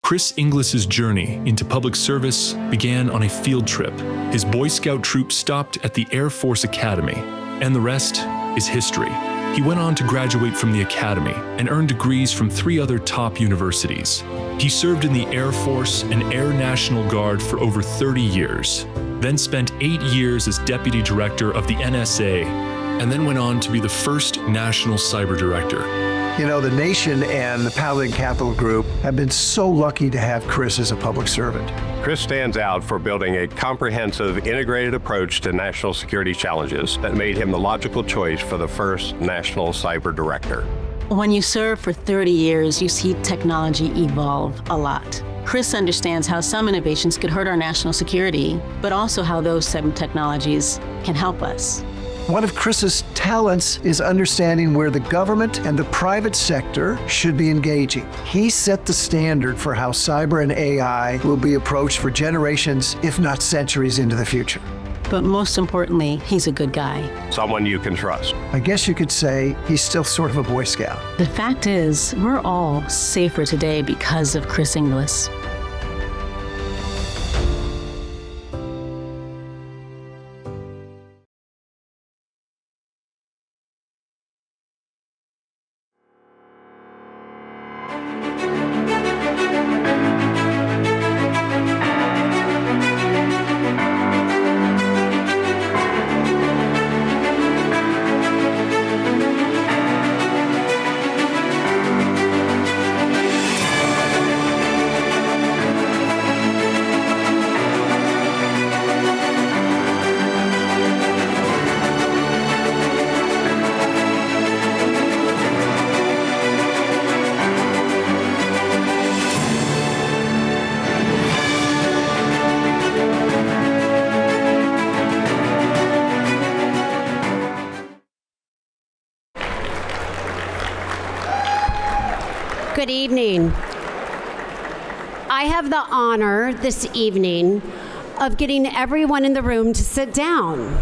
Chris Inglis's journey into public service began on a field trip. His Boy Scout troop stopped at the Air Force Academy, and the rest is history. He went on to graduate from the academy and earned degrees from 3 other top universities. He served in the Air Force and Air National Guard for over 30 years, then spent 8 years as Deputy Director of the NSA, and then went on to be the first National Cyber Director. You know, the nation and the Paladin Capital Group have been so lucky to have Chris as a public servant. Chris stands out for building a comprehensive, integrated approach to national security challenges that made him the logical choice for the first National Cyber Director. When you serve for 30 years, you see technology evolve a lot. Chris understands how some innovations could hurt our national security, but also how those same technologies can help us. One of Chris's talents is understanding where the government and the private sector should be engaging. He set the standard for how cyber and AI will be approached for generations, if not centuries, into the future. But most importantly, he's a good guy. Someone you can trust. I guess you could say he's still sort of a Boy Scout. The fact is, we're all safer today because of Chris Inglis. Good evening. I have the honor this evening of getting everyone in the room to sit down.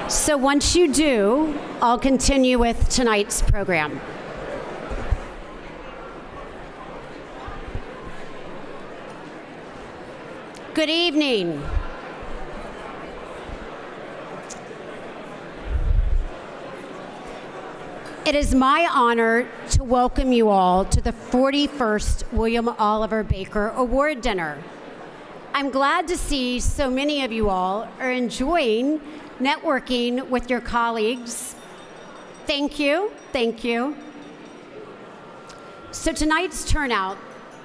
So once you do, I'll continue with tonight's program. Good evening. It is my honor to welcome you all to the 41st William Oliver Baker Award Dinner. I'm glad to see so many of you all are enjoying networking with your colleagues. Thank you, thank you. So tonight's turnout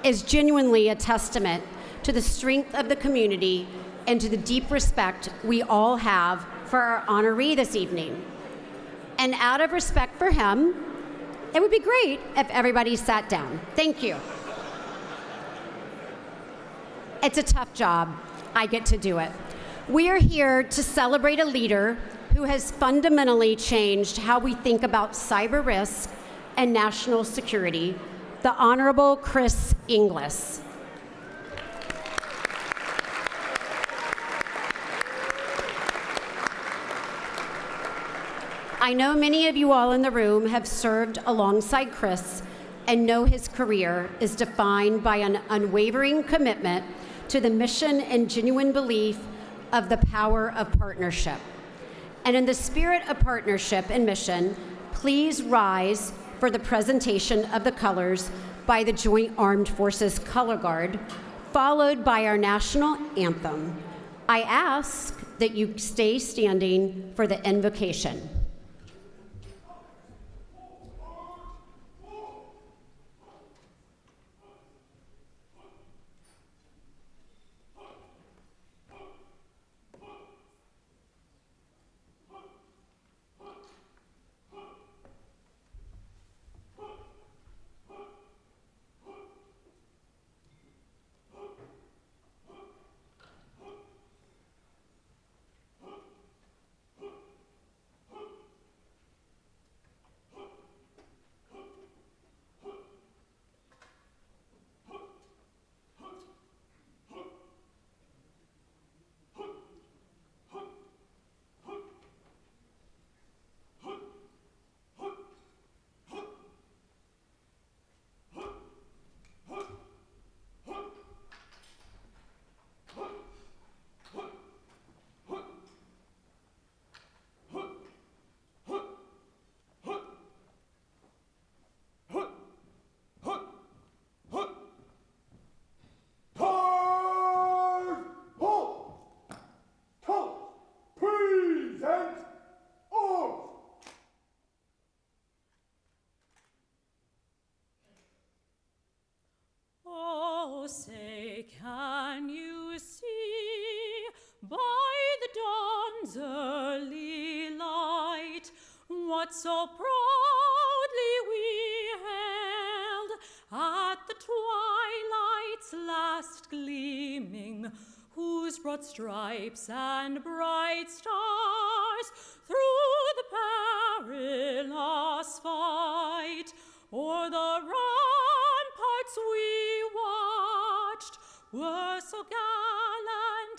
is genuinely a testament to the strength of the community and to the deep respect we all have for our honoree this evening. And out of respect for him, it would be great if everybody sat down. Thank you. It's a tough job. I get to do it. We are here to celebrate a leader who has fundamentally changed how we think about cyber risk and national security, the Honorable Chris Inglis. I know many of you all in the room have served alongside Chris and know his career is defined by an unwavering commitment to the mission and genuine belief of the power of partnership. And in the spirit of partnership and mission, please rise for the presentation of the colors by the Joint Armed Forces Color Guard, followed by our national anthem. I ask that you stay standing for the invocation. that so proudly we hailed at the twilight's last gleaming, whose broad stripes and bright stars through the perilous fight o'er the ramparts we watched were so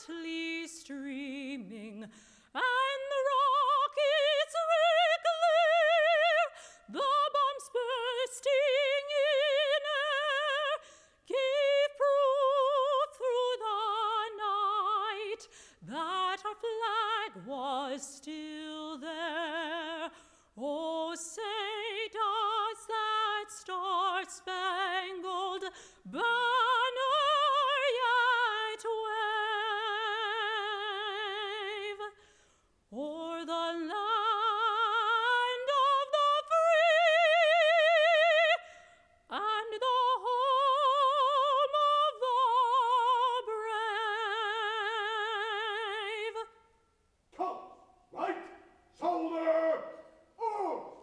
gallantly streaming, and the rockets clear, the bombs bursting in air, gave proof through the night that our flag was still there. Oh, say does that star-spangled banner yet wave o'er the land of the free and the home of the brave? Come, right shoulder, oh!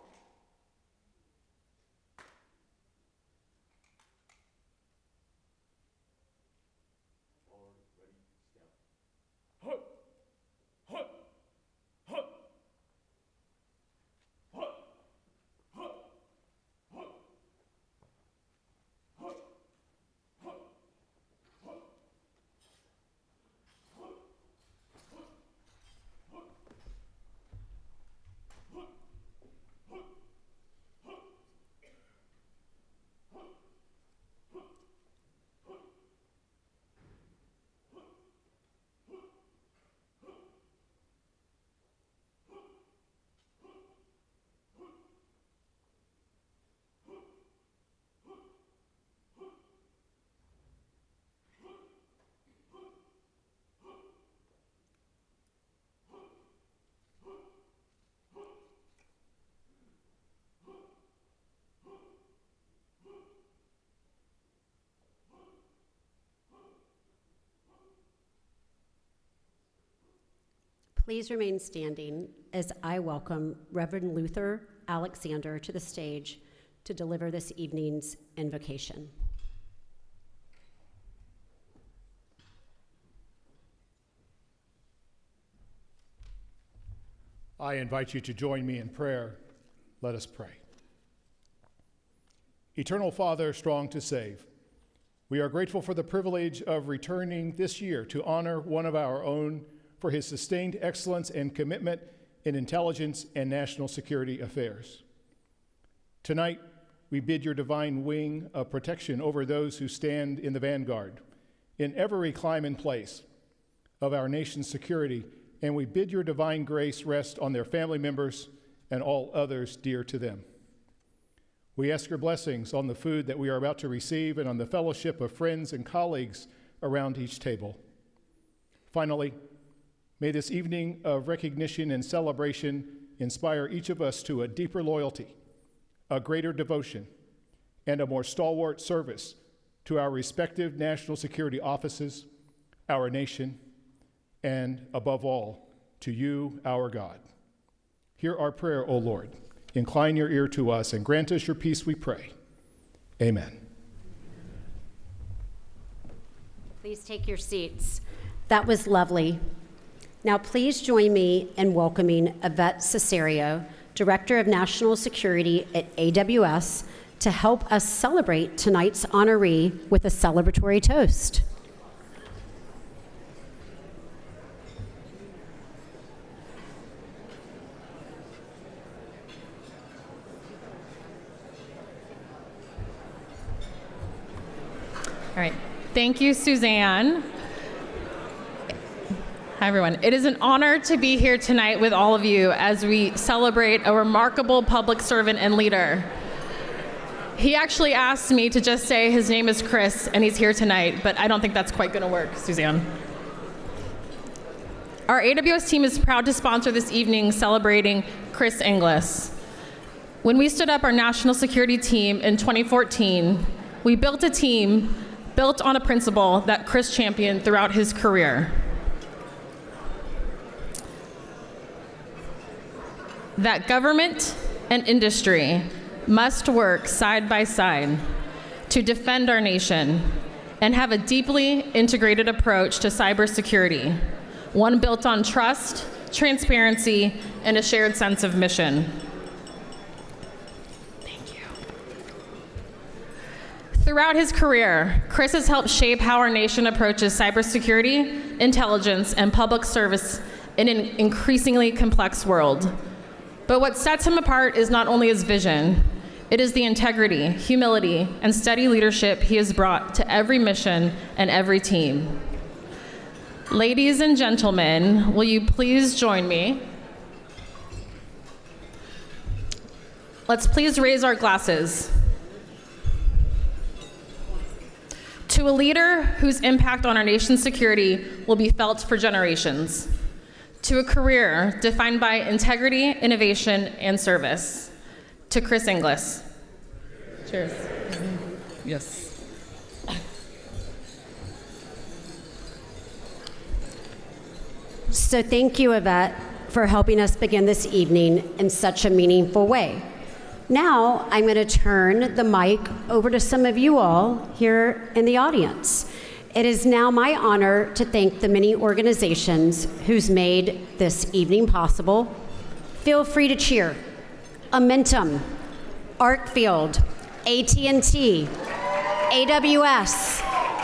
Please remain standing as I welcome Reverend Luther Alexander to the stage to deliver this evening's invocation. I invite you to join me in prayer. Let us pray. Eternal Father, strong to save, we are grateful for the privilege of returning this year to honor one of our own for his sustained excellence and commitment in intelligence and national security affairs. Tonight, we bid your divine wing of protection over those who stand in the vanguard in every clime and place of our nation's security, and we bid your divine grace rest on their family members and all others dear to them. We ask your blessings on the food that we are about to receive and on the fellowship of friends and colleagues around each table. Finally, may this evening of recognition and celebration inspire each of us to a deeper loyalty, a greater devotion, and a more stalwart service to our respective national security offices, our nation, and above all, to you, our God. Hear our prayer, O Lord. Incline your ear to us and grant us your peace, we pray. Amen. Please take your seats. That was lovely. Now please join me in welcoming Yvette Cesario, Director of National Security at AWS, to help us celebrate tonight's honoree with a celebratory toast. All right. Thank you, Suzanne. Hi, everyone. It is an honor to be here tonight with all of you as we celebrate a remarkable public servant and leader. He actually asked me to just say his name is Chris, and he's here tonight, but I don't think that's quite going to work, Suzanne. Our AWS team is proud to sponsor this evening celebrating Chris Inglis. When we stood up our national security team in 2014, we built a team built on a principle that Chris championed throughout his career. That government and industry must work side by side to defend our nation and have a deeply integrated approach to cybersecurity, one built on trust, transparency, and a shared sense of mission. Thank you. Throughout his career, Chris has helped shape how our nation approaches cybersecurity, intelligence, and public service in an increasingly complex world. But what sets him apart is not only his vision, it is the integrity, humility, and steady leadership he has brought to every mission and every team. Ladies and gentlemen, will you please join me? Let's please raise our glasses. To a leader whose impact on our nation's security will be felt for generations. To a career defined by integrity, innovation, and service. To Chris Inglis. Cheers. Yes. So thank you, Yvette, for helping us begin this evening in such a meaningful way. Now, I'm going to turn the mic over to some of you all here in the audience. It is now my honor to thank the many organizations who's made this evening possible. Feel free to cheer. Amentum, Arcfield, AT&T, AWS,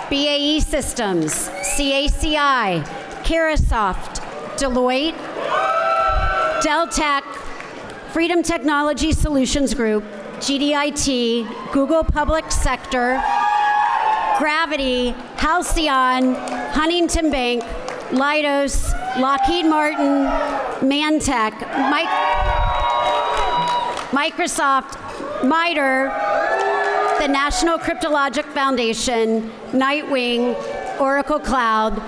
BAE Systems, CACI, Carasoft, Deloitte, Deltek, Freedom Technology Solutions Group, GDIT, Google Public Sector, Gravity, Halcyon, Huntington Bank, Leidos, Lockheed Martin, Mantech, Microsoft, MITRE, the National Cryptologic Foundation, Nightwing, Oracle Cloud,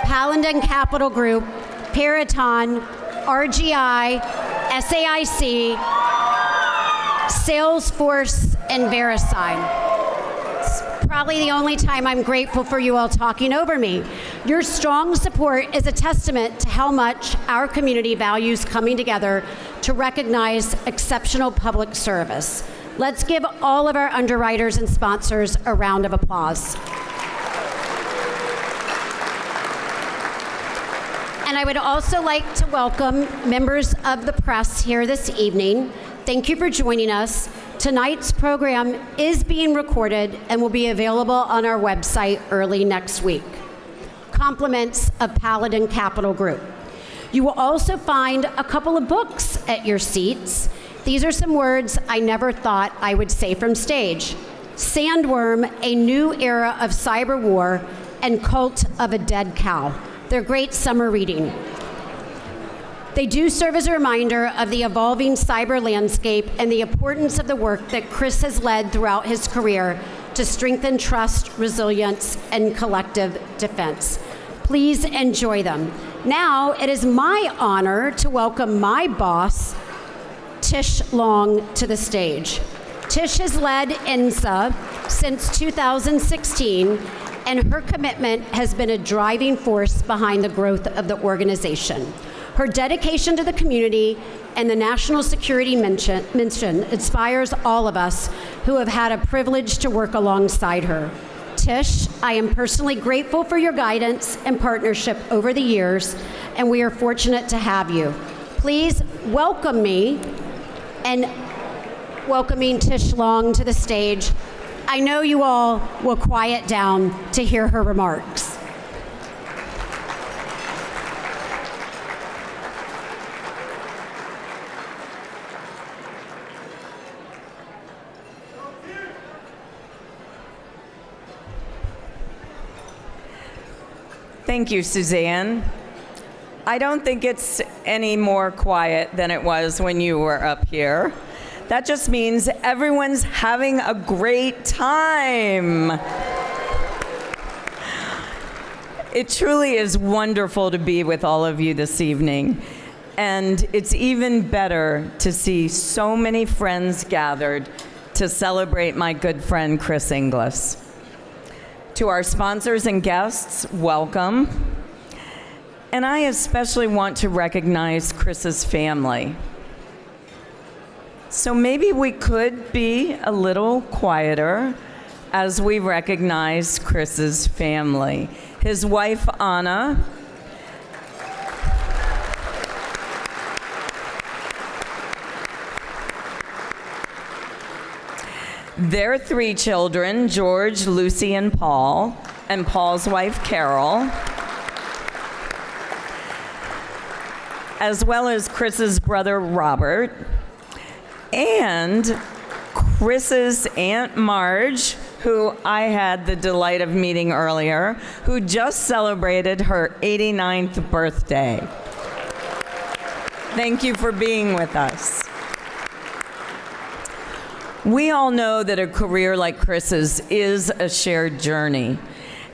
Paladin Capital Group, Peraton, RGI, SAIC, Salesforce, and VeriSign. It's probably the only time I'm grateful for you all talking over me. Your strong support is a testament to how much our community values coming together to recognize exceptional public service. Let's give all of our underwriters and sponsors a round of applause. And I would also like to welcome members of the press here this evening. Thank you for joining us. Tonight's program is being recorded and will be available on our website early next week. Compliments of Paladin Capital Group. You will also find a couple of books at your seats. These are some words I never thought I would say from stage. Sandworm, A New Era of Cyber War, and Cult of a Dead Cow. They're great summer reading. They do serve as a reminder of the evolving cyber landscape and the importance of the work that Chris has led throughout his career to strengthen trust, resilience, and collective defense. Please enjoy them. Now, it is my honor to welcome my boss, Tish Long, to the stage. Tish has led INSA since 2016, and her commitment has been a driving force behind the growth of the organization. Her dedication to the community and the national security mission inspires all of us who have had a privilege to work alongside her. Tish, I am personally grateful for your guidance and partnership over the years, and we are fortunate to have you. Please welcome me and welcoming Tish Long to the stage. I know you all will quiet down to hear her remarks. Thank you, Suzanne. I don't think it's any more quiet than it was when you were up here. That just means everyone's having a great time. It truly is wonderful to be with all of you this evening. And it's even better to see so many friends gathered to celebrate my good friend, Chris Inglis. To our sponsors and guests, welcome. And I especially want to recognize Chris's family. So maybe we could be a little quieter as we recognize Chris's family. His wife, Anna, their 3 children, George, Lucy, and Paul's wife, Carol, as well as Chris's brother, Robert, and Chris's Aunt Marge, who I had the delight of meeting earlier, who just celebrated her 89th birthday. Thank you for being with us. We all know that a career like Chris's is a shared journey,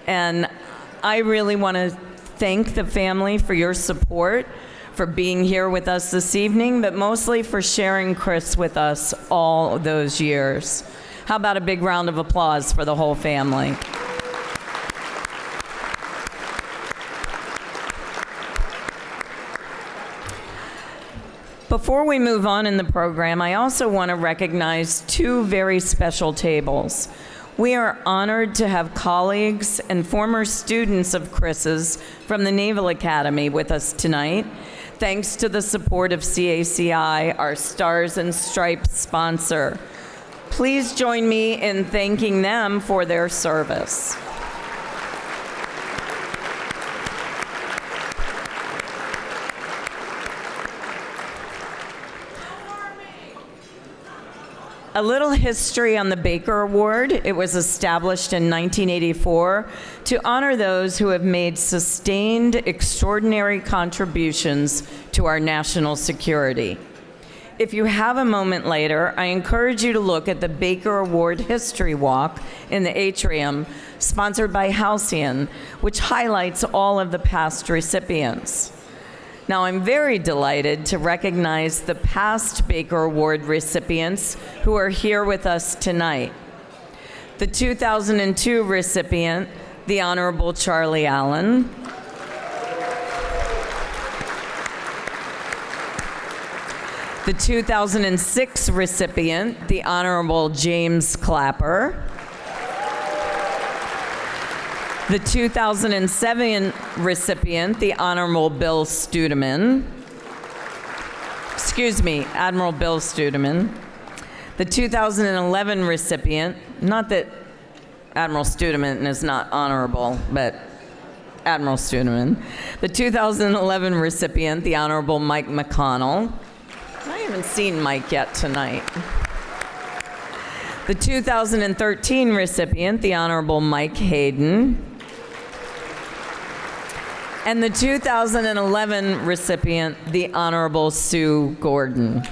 and I really want to thank the family for your support, for being here with us this evening, but mostly for sharing Chris with us all those years. How about a big round of applause for the whole family? Before we move on in the program, I also want to recognize 2 very special tables. We are honored to have colleagues and former students of Chris's from the Naval Academy with us tonight, thanks to the support of CACI, our Stars and Stripes sponsor. Please join me in thanking them for their service. A little history on the Baker Award. It was established in 1984 to honor those who have made sustained, extraordinary contributions to our national security. If you have a moment later, I encourage you to look at the Baker Award History Walk in the atrium, sponsored by Halcyon, which highlights all of the past recipients. Now, I'm very delighted to recognize the past Baker Award recipients who are here with us tonight. The 2002 recipient, the Honorable Charlie Allen. The 2006 recipient, the Honorable James Clapper. The 2007 recipient, the Honorable Bill Studeman. Excuse me, Admiral Bill Studeman. The 2011 recipient, not that Admiral Studeman is not honorable, but Admiral Studeman. The 2011 recipient, the Honorable Mike McConnell. I haven't seen Mike yet tonight. The 2013 recipient, the Honorable Mike Hayden. And the 2011 recipient, the Honorable Sue Gordon.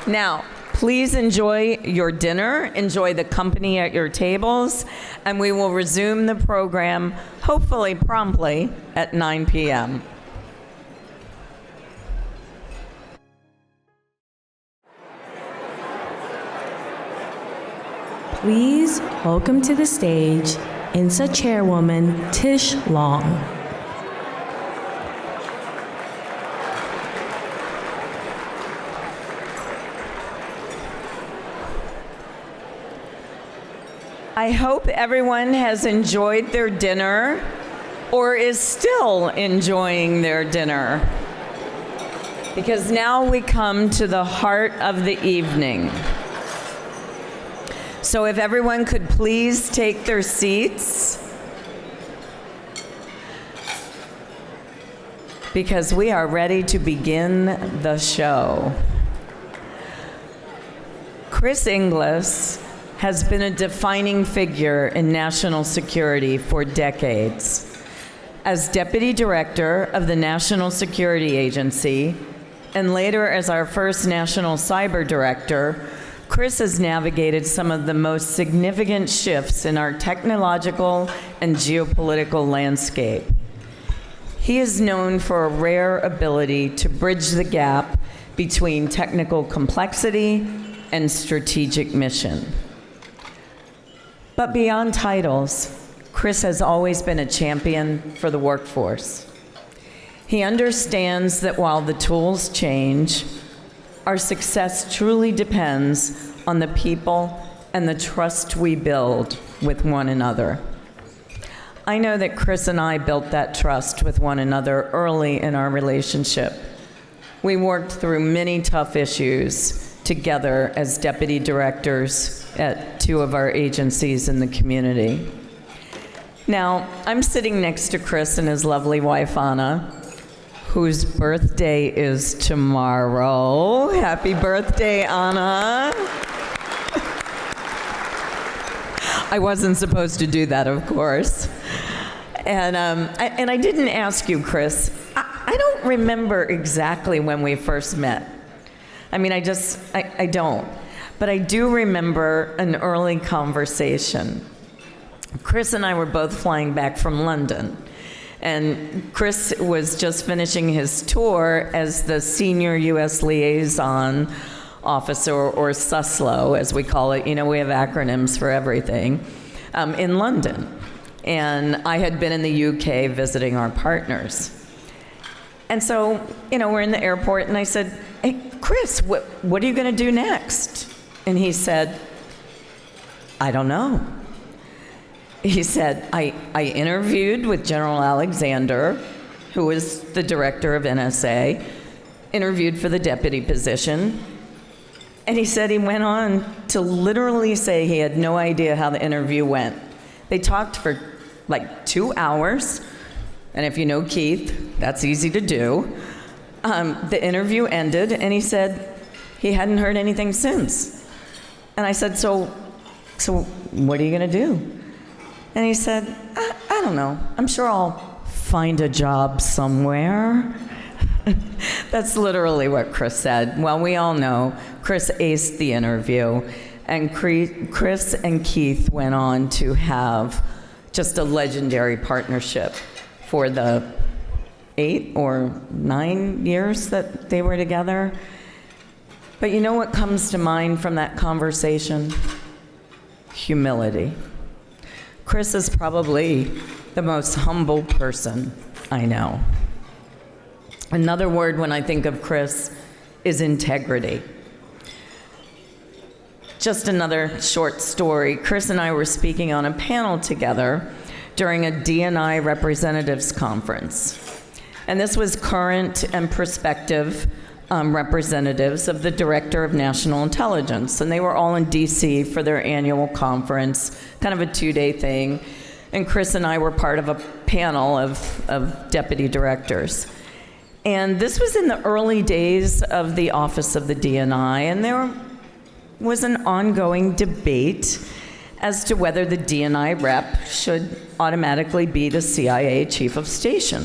Now, please enjoy your dinner, enjoy the company at your tables, and we will resume the program, hopefully promptly, at 9 p.m. Please welcome to the stage INSA Chairwoman Tish Long. I hope everyone has enjoyed their dinner or is still enjoying their dinner, because now we come to the heart of the evening. So if everyone could please take their seats, because we are ready to begin the show. Chris Inglis has been a defining figure in national security for decades. As Deputy Director of the National Security Agency, and later as our first National Cyber Director, Chris has navigated some of the most significant shifts in our technological and geopolitical landscape. He is known for a rare ability to bridge the gap between technical complexity and strategic mission. But beyond titles, Chris has always been a champion for the workforce. He understands that while the tools change, our success truly depends on the people and the trust we build with one another. I know that Chris and I built that trust with one another early in our relationship. We worked through many tough issues together as deputy directors at 2 of our agencies in the community. Now, I'm sitting next to Chris and his lovely wife, Anna, whose birthday is tomorrow. Happy birthday, Anna. I wasn't supposed to do that, of course. And I didn't ask you, Chris. I don't remember exactly when we first met. I mean, I don't. But I do remember an early conversation. Chris and I were both flying back from London. And Chris was just finishing his tour as the Senior U.S. Liaison Officer, or SUSLO, as we call it. You know, we have acronyms for everything, in London. And I had been in the UK visiting our partners. And so, you know, we're in the airport, and I said, "Hey, Chris, what are you going to do next?" And he said, "I don't know." He said, I interviewed with General Alexander, who was the director of NSA, interviewed for the deputy position. And he said he went on to literally say he had no idea how the interview went. They talked for like 2 hours. And if you know Keith, that's easy to do. The interview ended, and he said he hadn't heard anything since. And I said, so what are you going to do? And he said, I don't know. I'm sure I'll find a job somewhere. That's literally what Chris said. Well, we all know Chris aced the interview, and Chris and Keith went on to have just a legendary partnership for the 8 or 9 years that they were together. But you know what comes to mind from that conversation? Humility. Chris is probably the most humble person I know. Another word when I think of Chris is integrity. Just another short story. Chris and I were speaking on a panel together during a D&I representatives conference. And this was current and prospective representatives of the Director of National Intelligence. And they were all in DC for their annual conference, kind of a 2-day thing. And Chris and I were part of a panel of deputy directors. And this was in the early days of the Office of the D&I, and there was an ongoing debate as to whether the D&I rep should automatically be the CIA chief of station.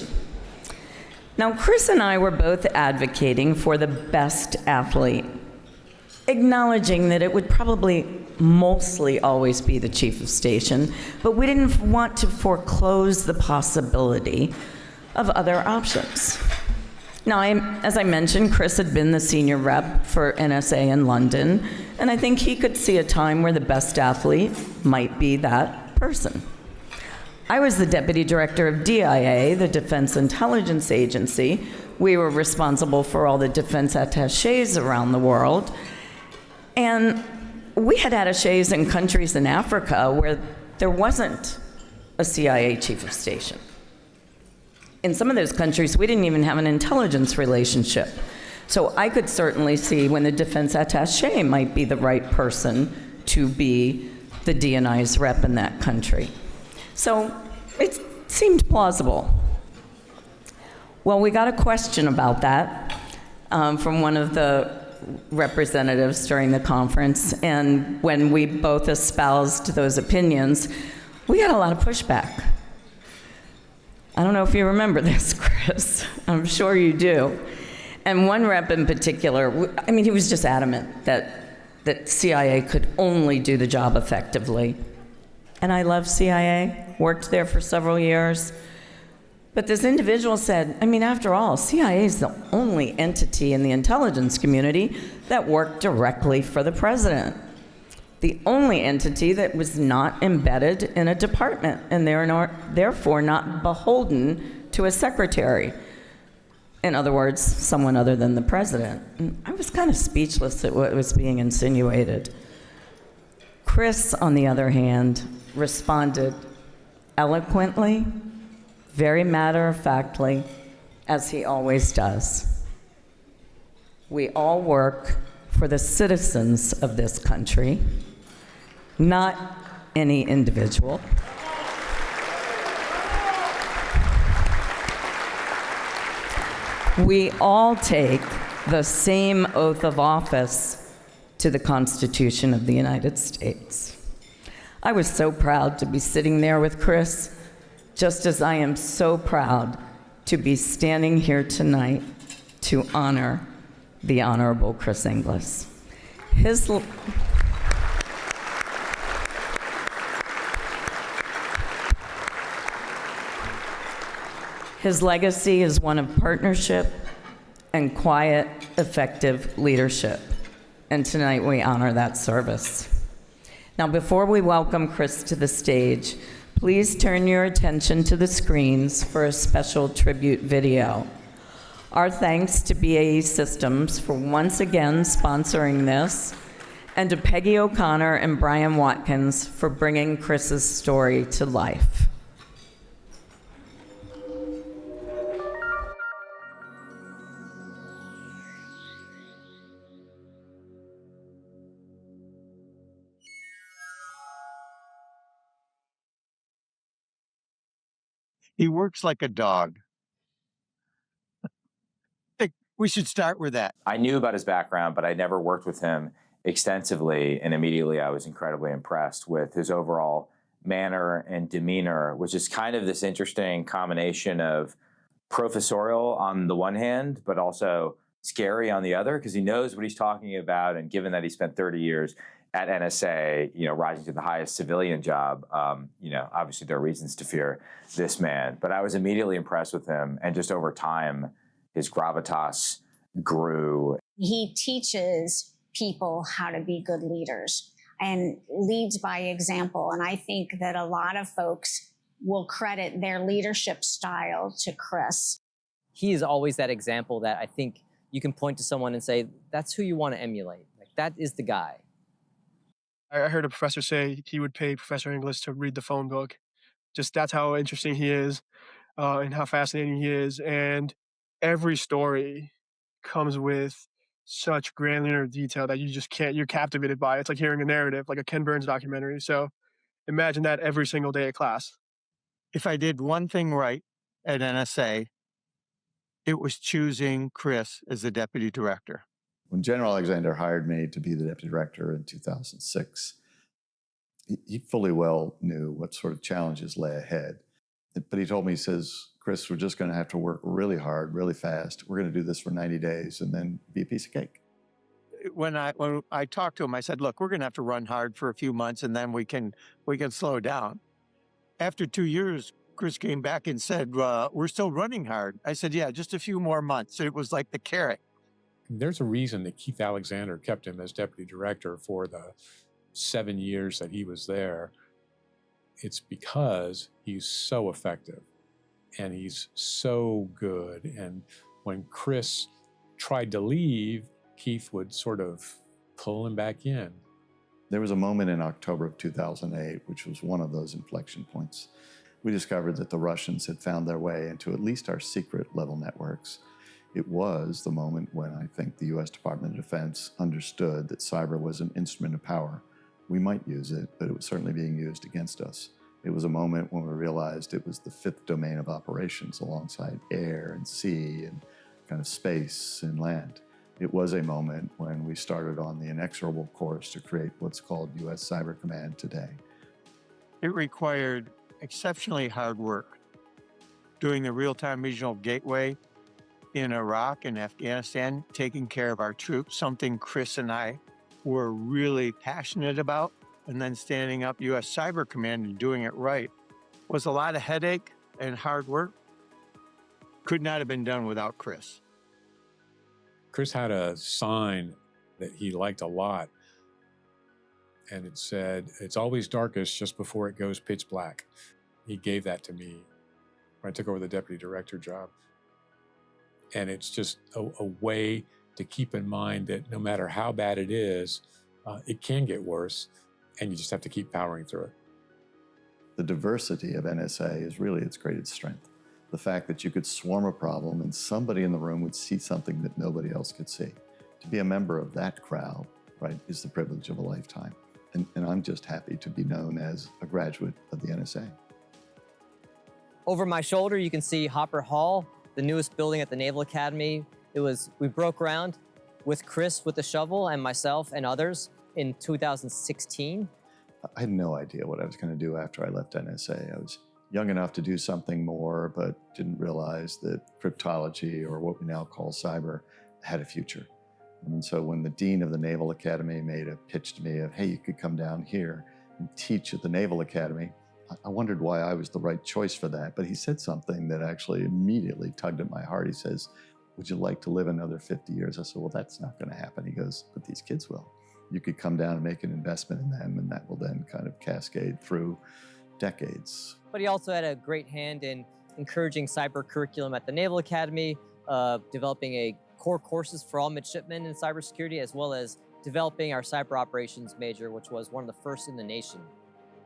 Now, Chris and I were both advocating for the best athlete, acknowledging that it would probably mostly always be the chief of station, but we didn't want to foreclose the possibility of other options. Now, as I mentioned, Chris had been the senior rep for NSA in London, and I think he could see a time where the best athlete might be that person. I was the deputy director of DIA, the Defense Intelligence Agency. We were responsible for all the defense attachés around the world. And we had attachés in countries in Africa where there wasn't a CIA chief of station. In some of those countries, we didn't even have an intelligence relationship. So I could certainly see when the defense attaché might be the right person to be the D&I's rep in that country. So it seemed plausible. Well, we got a question about that from one of the representatives during the conference, and when we both espoused those opinions, we got a lot of pushback. I don't know if you remember this, Chris. I'm sure you do. And one rep in particular, I mean, he was just adamant that CIA could only do the job effectively. And I love CIA, worked there for several years. But this individual said, I mean, after all, CIA is the only entity in the intelligence community that worked directly for the president. The only entity that was not embedded in a department, and therefore not beholden to a secretary. In other words, someone other than the president. And I was kind of speechless at what was being insinuated. Chris, on the other hand, responded eloquently, very matter-of-factly, as he always does. We all work for the citizens of this country, not any individual. We all take the same oath of office to the Constitution of the United States. I was so proud to be sitting there with Chris, just as I am so proud to be standing here tonight to honor the Honorable Chris Inglis. His legacy is one of partnership and quiet, effective leadership. And tonight we honor that service. Now, before we welcome Chris to the stage, please turn your attention to the screens for a special tribute video. Our thanks to BAE Systems for once again sponsoring this, and to Peggy O'Connor and Brian Watkins for bringing Chris's story to life. He works like a dog. I think we should start with that. I knew about his background, but I never worked with him extensively, and immediately I was incredibly impressed with his overall manner and demeanor, which is kind of this interesting combination of professorial on the one hand, but also scary on the other, because he knows what he's talking about, and given that he spent 30 years at NSA, rising to the highest civilian job, obviously there are reasons to fear this man. But I was immediately impressed with him, and just over time, his gravitas grew. He teaches people how to be good leaders and leads by example. And I think that a lot of folks will credit their leadership style to Chris. He is always that example that I think you can point to someone and say, that's who you want to emulate. Like, that is the guy. I heard a professor say he would pay Professor Inglis to read the phone book. Just that's how interesting he is, and how fascinating he is. And every story comes with such granular detail that you just can't, you're captivated by it. It's like hearing a narrative, like a Ken Burns documentary. So imagine that every single day of class. If I did one thing right at NSA, it was choosing Chris as the deputy director. When General Alexander hired me to be the deputy director in 2006, he fully well knew what sort of challenges lay ahead. But he told me, he says, Chris, we're just going to have to work really hard, really fast. We're going to do this for 90 days and then be a piece of cake. When I talked to him, I said, look, we're going to have to run hard for a few months and then we can slow down. After 2 years, Chris came back and said, we're still running hard. I said, yeah, just a few more months. It was like the carrot. There's a reason that Keith Alexander kept him as deputy director for the 7 years that he was there. It's because he's so effective and he's so good. And when Chris tried to leave, Keith would sort of pull him back in. There was a moment in October of 2008, which was one of those inflection points. We discovered that the Russians had found their way into at least our secret level networks. It was the moment when I think the U.S. Department of Defense understood that cyber was an instrument of power. We might use it, but it was certainly being used against us. It was a moment when we realized it was the fifth domain of operations alongside air and sea and kind of space and land. It was a moment when we started on the inexorable course to create what's called U.S. Cyber Command today. It required exceptionally hard work. Doing the real-time regional gateway in Iraq and Afghanistan, taking care of our troops, something Chris and I were really passionate about, and then standing up U.S. Cyber Command and doing it right was a lot of headache and hard work. Could not have been done without Chris. Chris had a sign that he liked a lot, and it said, "It's always darkest just before it goes pitch black." He gave that to me when I took over the deputy director job. And it's just a way to keep in mind that no matter how bad it is, it can get worse, and you just have to keep powering through it. The diversity of NSA is really its greatest strength. The fact that you could swarm a problem and somebody in the room would see something that nobody else could see. To be a member of that crowd, right, is the privilege of a lifetime. And I'm just happy to be known as a graduate of the NSA. Over my shoulder, you can see Hopper Hall, the newest building at the Naval Academy. We broke ground with Chris with the shovel and myself and others in 2016. I had no idea what I was going to do after I left NSA. I was young enough to do something more, but didn't realize that cryptology, or what we now call cyber, had a future. And so when the dean of the Naval Academy made a pitch to me of, hey, you could come down here and teach at the Naval Academy, I wondered why I was the right choice for that. But he said something that actually immediately tugged at my heart. He says, would you like to live another 50 years? I said, well, that's not going to happen. He goes, but these kids will. You could come down and make an investment in them, and that will then kind of cascade through decades. But he also had a great hand in encouraging cyber curriculum at the Naval Academy, developing a core courses for all midshipmen in cybersecurity, as well as developing our cyber operations major, which was one of the first in the nation.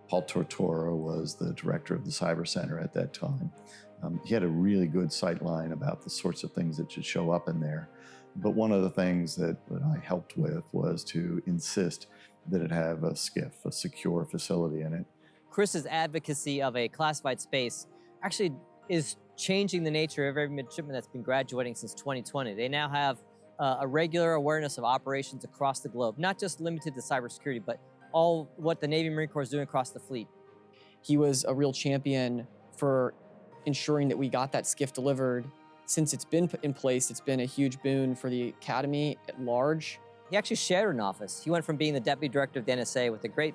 Paul Tortora was the director of the Cyber Center at that time. He had a really good sightline about the sorts of things that should show up in there. But one of the things that I helped with was to insist that it have a SCIF, a secure facility in it. Chris's advocacy of a classified space actually is changing the nature of every midshipman that's been graduating since 2020. They now have a regular awareness of operations across the globe, not just limited to cybersecurity, but all what the Navy Marine Corps is doing across the fleet. He was a real champion for ensuring that we got that SCIF delivered. Since it's been in place, it's been a huge boon for the Academy at large. He actually shared an office. He went from being the deputy director of the NSA with a great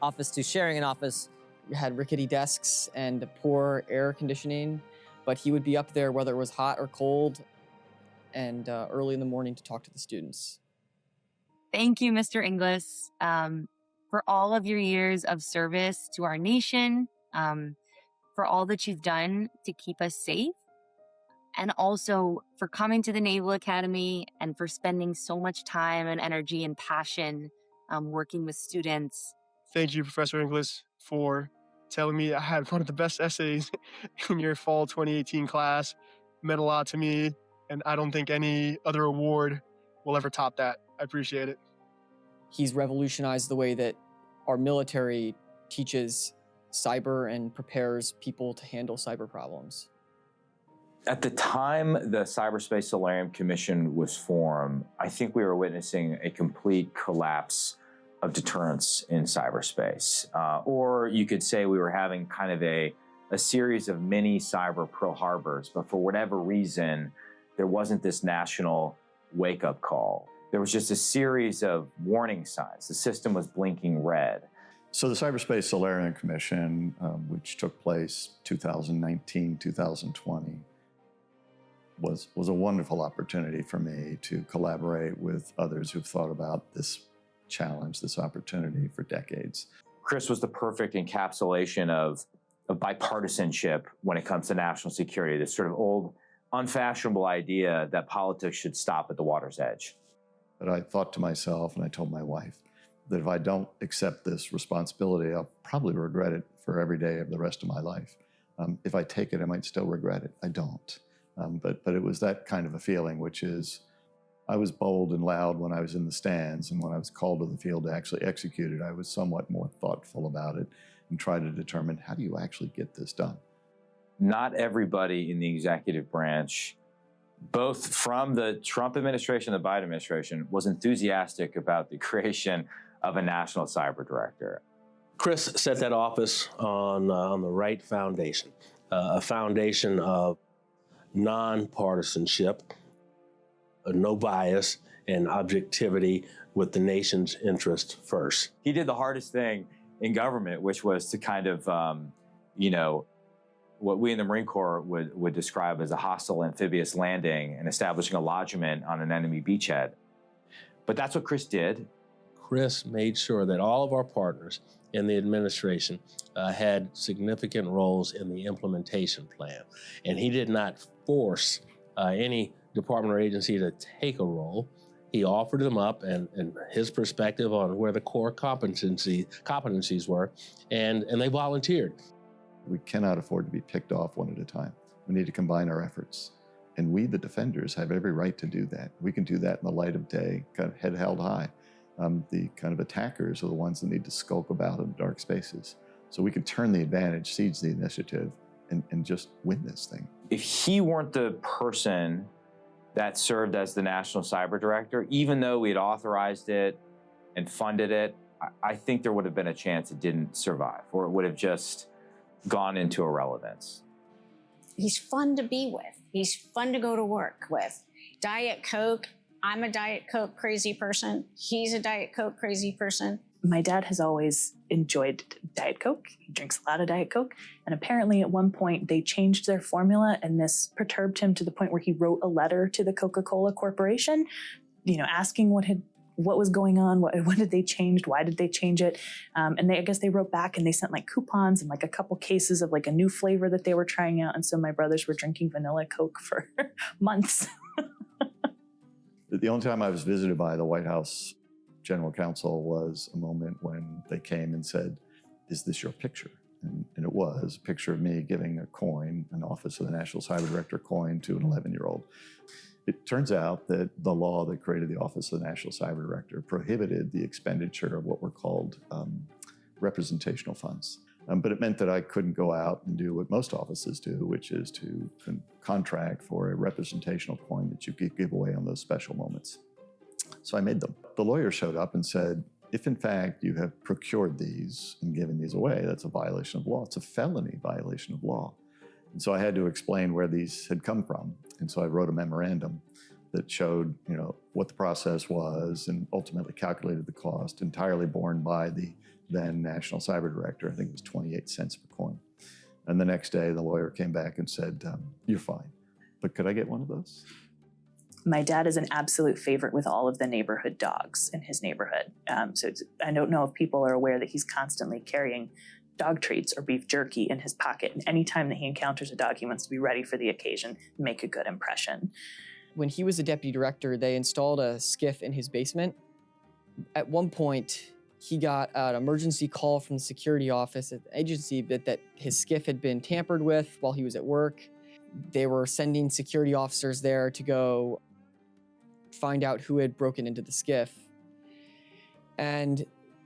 office to sharing an office. We had rickety desks and poor air conditioning, but he would be up there whether it was hot or cold, and early in the morning to talk to the students. Thank you, Mr. Inglis, for all of your years of service to our nation, for all that you've done to keep us safe, and also for coming to the Naval Academy and for spending so much time and energy and passion working with students. Thank you, Professor Inglis, for telling me I had one of the best essays in your fall 2018 class. It meant a lot to me, and I don't think any other award will ever top that. I appreciate it. He's revolutionized the way that our military teaches cyber and prepares people to handle cyber problems. At the time the Cyberspace Solarium Commission was formed, I think we were witnessing a complete collapse of deterrence in cyberspace. Or you could say we were having kind of a series of mini cyber Pearl Harbors, but for whatever reason, there wasn't this national wake-up call. There was just a series of warning signs. The system was blinking red. So the Cyberspace Solarium Commission, which took place 2019, 2020, was a wonderful opportunity for me to collaborate with others who've thought about this challenge, this opportunity for decades. Chris was the perfect encapsulation of bipartisanship when it comes to national security, this sort of old, unfashionable idea that politics should stop at the water's edge. But I thought to myself, and I told my wife, that if I don't accept this responsibility, I'll probably regret it for every day of the rest of my life. If I take it, I might still regret it. I don't. But it was that kind of a feeling, which is, I was bold and loud when I was in the stands, and when I was called to the field to actually execute it, I was somewhat more thoughtful about it and tried to determine, how do you actually get this done? Not everybody in the executive branch, both from the Trump administration and the Biden administration, was enthusiastic about the creation of a national cyber director. Chris set that office on the right foundation, a foundation of nonpartisanship, no bias, and objectivity with the nation's interest first. He did the hardest thing in government, which was to kind of, what we in the Marine Corps would describe as a hostile amphibious landing and establishing a lodgment on an enemy beachhead. But that's what Chris did. Chris made sure that all of our partners in the administration had significant roles in the implementation plan. And he did not force any department or agency to take a role. He offered them up and his perspective on where the core competencies were, and they volunteered. We cannot afford to be picked off one at a time. We need to combine our efforts. And we, the defenders, have every right to do that. We can do that in the light of day, kind of head held high. The kind of attackers are the ones that need to skulk about in dark spaces. So we can turn the advantage, seize the initiative, and just win this thing. If he weren't the person that served as the National Cyber Director, even though we had authorized it and funded it, I think there would have been a chance it didn't survive, or it would have just gone into irrelevance. He's fun to be with. He's fun to go to work with. Diet Coke, I'm a Diet Coke crazy person. He's a Diet Coke crazy person. My dad has always enjoyed Diet Coke. He drinks a lot of Diet Coke. And apparently at one point they changed their formula, and this perturbed him to the point where he wrote a letter to the Coca-Cola Corporation, asking what was going on, what did they change, why did they change it? And I guess they wrote back and they sent like coupons and like a couple cases of like a new flavor that they were trying out. And so my brothers were drinking vanilla Coke for months. The only time I was visited by the White House General Counsel was a moment when they came and said, "Is this your picture?" And it was a picture of me giving a coin, an Office of the National Cyber Director coin, to an 11-year-old. It turns out that the law that created the Office of the National Cyber Director prohibited the expenditure of what were called representational funds. But it meant that I couldn't go out and do what most offices do, which is to contract for a representational coin that you could give away on those special moments. So I made them. The lawyer showed up and said, if in fact you have procured these and given these away, that's a violation of law. It's a felony violation of law. And so I had to explain where these had come from. And so I wrote a memorandum that showed, what the process was and ultimately calculated the cost, entirely borne by the then National Cyber Director. I think it was 28 cents per coin. And the next day, the lawyer came back and said, "You're fine, but could I get one of those?" My dad is an absolute favorite with all of the neighborhood dogs in his neighborhood. I don't know if people are aware that he's constantly carrying dog treats or beef jerky in his pocket. And anytime that he encounters a dog, he wants to be ready for the occasion and make a good impression. When he was a deputy director, they installed a skiff in his basement. At one point, he got an emergency call from the security office at the agency that his skiff had been tampered with while he was at work. They were sending security officers there to go find out who had broken into the skiff. And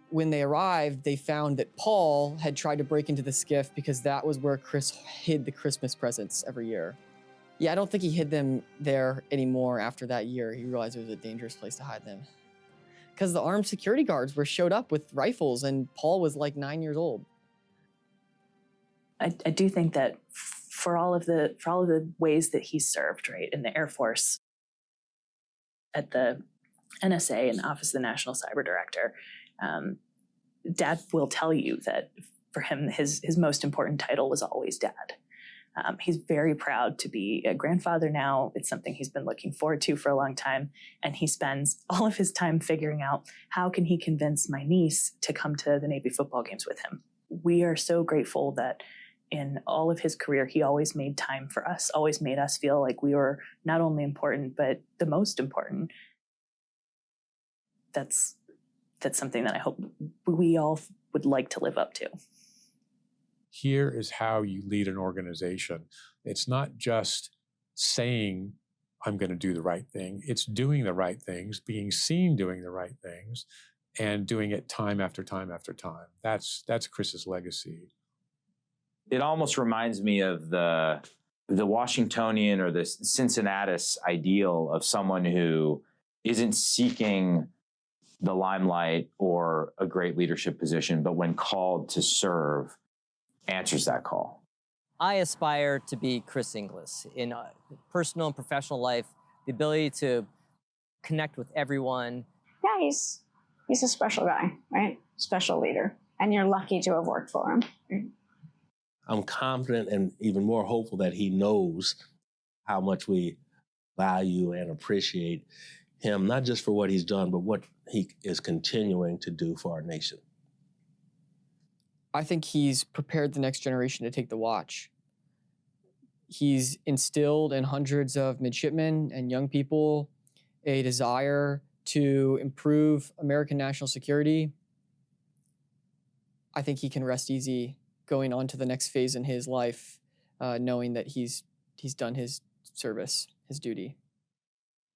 when they arrived, they found that Paul had tried to break into the skiff because that was where Chris hid the Christmas presents every year. Yeah, I don't think he hid them there anymore after that year. He realized it was a dangerous place to hide them. Because the armed security guards showed up with rifles, and Paul was like 9 years old. I do think that for all of the ways that he served, right, in the Air Force, at the NSA and the Office of the National Cyber Director, Dad will tell you that for him, his most important title was always Dad. He's very proud to be a grandfather now. It's something he's been looking forward to for a long time. And he spends all of his time figuring out how can he convince my niece to come to the Navy football games with him. We are so grateful that in all of his career, he always made time for us, always made us feel like we were not only important, but the most important. That's something that I hope we all would like to live up to. Here is how you lead an organization. It's not just saying, I'm going to do the right thing. It's doing the right things, being seen doing the right things, and doing it time after time after time. That's Chris's legacy. It almost reminds me of the Washingtonian or the Cincinnatus ideal of someone who isn't seeking the limelight or a great leadership position, but when called to serve, answers that call. I aspire to be Chris Inglis in personal and professional life, the ability to connect with everyone. Yeah, he's a special guy, right? Special leader. And you're lucky to have worked for him. I'm confident and even more hopeful that he knows how much we value and appreciate him, not just for what he's done, but what he is continuing to do for our nation. I think he's prepared the next generation to take the watch. He's instilled in hundreds of midshipmen and young people a desire to improve American national security. I think he can rest easy going on to the next phase in his life, knowing that he's done his service, his duty.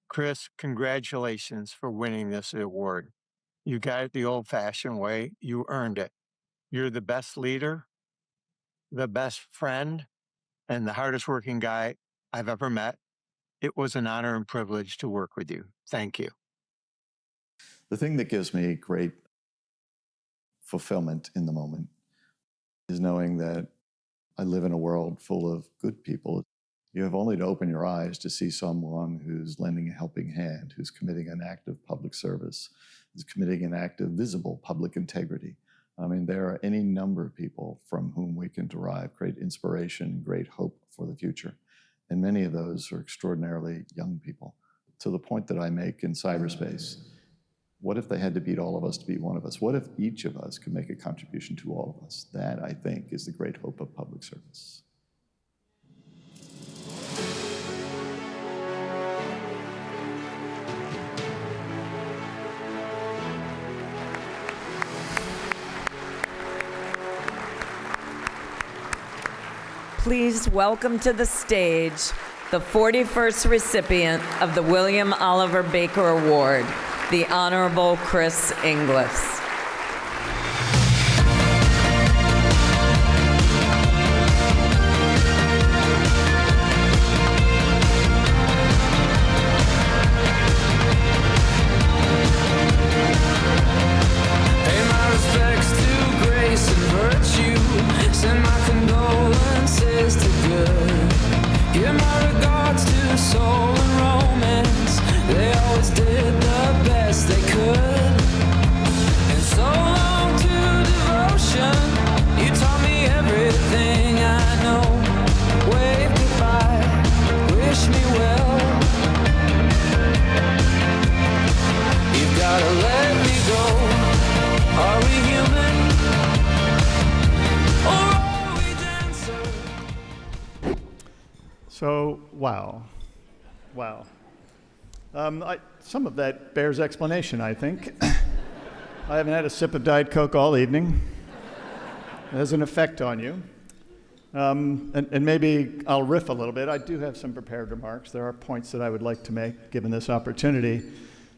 Chris, congratulations for winning this award. You got it the old-fashioned way. You earned it. You're the best leader, the best friend, and the hardest working guy I've ever met. It was an honor and privilege to work with you. Thank you. The thing that gives me great fulfillment in the moment is knowing that I live in a world full of good people. You have only to open your eyes to see someone who's lending a helping hand, who's committing an act of public service, who's committing an act of visible public integrity. I mean, there are any number of people from whom we can derive great inspiration, great hope for the future. And many of those are extraordinarily young people. To the point that I make in cyberspace, what if they had to beat all of us to beat one of us? What if each of us could make a contribution to all of us? That, I think, is the great hope of public service. Please welcome to the stage the 41st recipient of the William Oliver Baker Award, the Honorable Chris Inglis. So, wow. Some of that bears explanation, I think. I haven't had a sip of Diet Coke all evening. It has an effect on you. And maybe I'll riff a little bit. I do have some prepared remarks. There are points that I would like to make, given this opportunity.